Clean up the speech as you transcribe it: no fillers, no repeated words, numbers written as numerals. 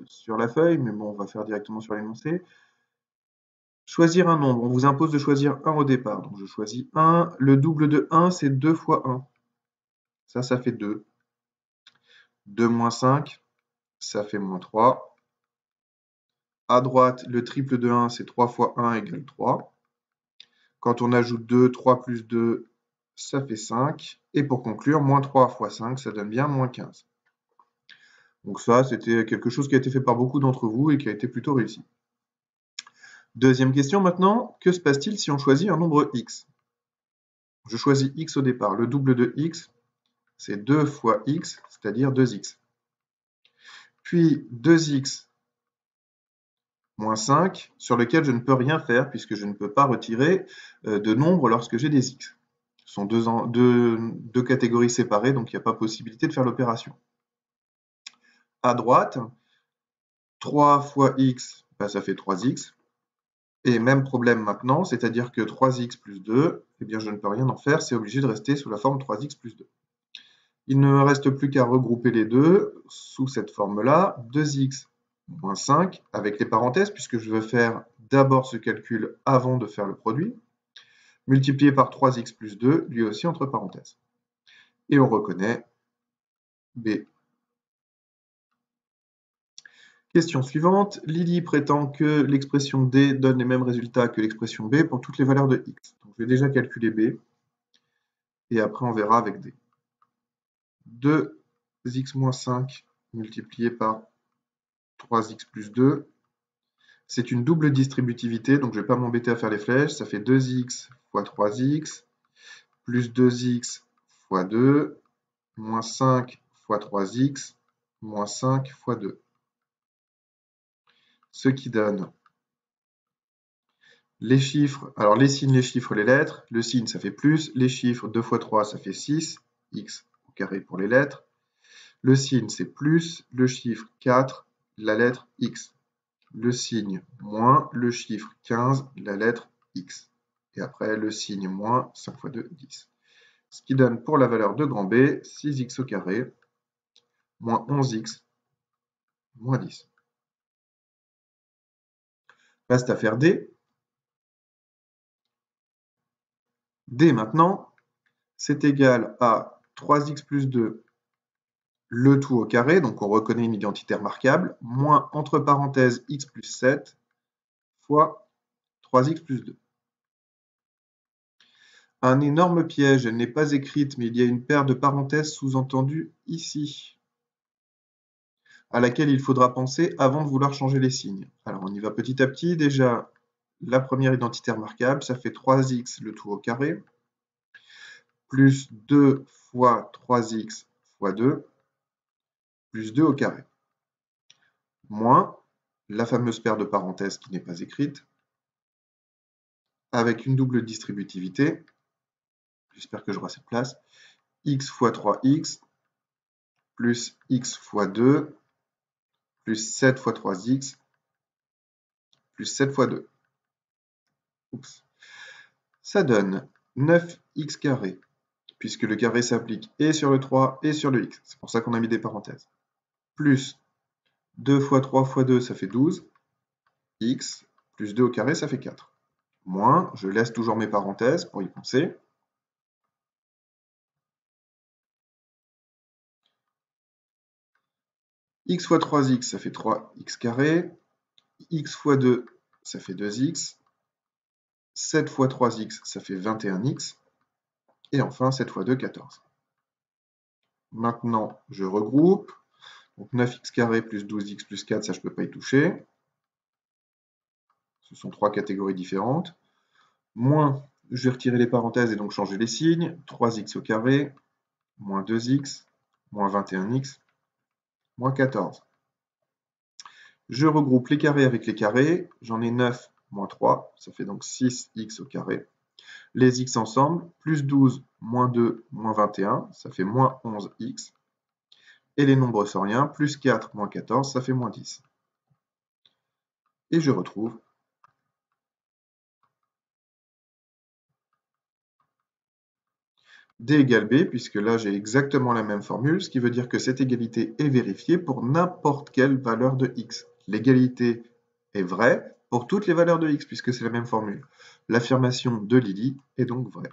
sur la feuille, mais bon, on va faire directement sur l'énoncé. Choisir un nombre. On vous impose de choisir 1 au départ. Donc je choisis 1. Le double de 1, c'est 2 fois 1. Ça fait 2. 2 moins 5, ça fait moins 3. À droite, le triple de 1, c'est 3 fois 1 égale 3. Quand on ajoute 2, 3 plus 2, ça fait 5. Et pour conclure, moins 3 fois 5, ça donne bien moins 15. Donc ça, c'était quelque chose qui a été fait par beaucoup d'entre vous et qui a été plutôt réussi. Deuxième question maintenant, que se passe-t-il si on choisit un nombre x? Je choisis x au départ. Le double de x, c'est 2 fois x, c'est-à-dire 2x. Puis 2x moins 5, sur lequel je ne peux rien faire puisque je ne peux pas retirer de nombre lorsque j'ai des x. Ce sont deux catégories séparées, donc il n'y a pas possibilité de faire l'opération. À droite, 3 fois x, ça fait 3x. Et même problème maintenant, c'est-à-dire que 3x plus 2, eh bien je ne peux rien en faire, c'est obligé de rester sous la forme 3x plus 2. Il ne me reste plus qu'à regrouper les deux sous cette forme-là, 2x moins 5, avec les parenthèses, puisque je veux faire d'abord ce calcul avant de faire le produit, multiplié par 3x plus 2, lui aussi entre parenthèses. Et on reconnaît b. Question suivante. Lily prétend que l'expression d donne les mêmes résultats que l'expression b pour toutes les valeurs de x. Donc, je vais déjà calculer b, et après on verra avec d. 2x moins 5 multiplié par 3x plus 2, c'est une double distributivité, donc je ne vais pas m'embêter à faire les flèches. Ça fait 2x fois 3x, plus 2x fois 2, moins 5 fois 3x, moins 5 fois 2. Ce qui donne les chiffres, alors les signes, les chiffres, les lettres. Le signe, ça fait plus. Les chiffres, 2 fois 3, ça fait 6. X au carré pour les lettres. Le signe, c'est plus. Le chiffre, 4. La lettre X. Le signe, moins. Le chiffre, 15. La lettre X. Et après, le signe, moins. 5 fois 2, 10. Ce qui donne pour la valeur de grand B, 6x au carré, moins 11x, moins 10. Reste à faire D. D maintenant, c'est égal à 3x plus 2, le tout au carré, donc on reconnaît une identité remarquable, moins entre parenthèses x plus 7 fois 3x plus 2. Un énorme piège, elle n'est pas écrite, mais il y a une paire de parenthèses sous-entendues ici, à laquelle il faudra penser avant de vouloir changer les signes. Alors on y va petit à petit. Déjà, la première identité remarquable, ça fait 3x le tout au carré, plus 2 fois 3x fois 2, plus 2 au carré, moins la fameuse paire de parenthèses qui n'est pas écrite, avec une double distributivité, j'espère que j'aurai cette place, x fois 3x, plus x fois 2, plus 7 fois 3x, plus 7 fois 2. Oups. Ça donne 9x carré, puisque le carré s'applique et sur le 3 et sur le x. C'est pour ça qu'on a mis des parenthèses. Plus 2 fois 3 fois 2, ça fait 12. X, plus 2 au carré, ça fait 4. Moins, je laisse toujours mes parenthèses pour y penser. X fois 3x, ça fait 3x carré. X fois 2, ça fait 2x. 7 fois 3x, ça fait 21x. Et enfin, 7 fois 2, 14. Maintenant, je regroupe. Donc 9x carré plus 12x plus 4, ça je ne peux pas y toucher. Ce sont trois catégories différentes. Moins, je vais retirer les parenthèses et donc changer les signes. 3x au carré, moins 2x, moins 21x, moins 14. Je regroupe les carrés avec les carrés. J'en ai 9 moins 3, ça fait donc 6x au carré. Les x ensemble, plus 12 moins 2 moins 21, ça fait moins 11x. Et les nombres sauriens, plus 4 moins 14, ça fait moins 10. Et je retrouve D égale B, puisque là j'ai exactement la même formule, ce qui veut dire que cette égalité est vérifiée pour n'importe quelle valeur de x. L'égalité est vraie pour toutes les valeurs de x, puisque c'est la même formule. L'affirmation de Lily est donc vraie.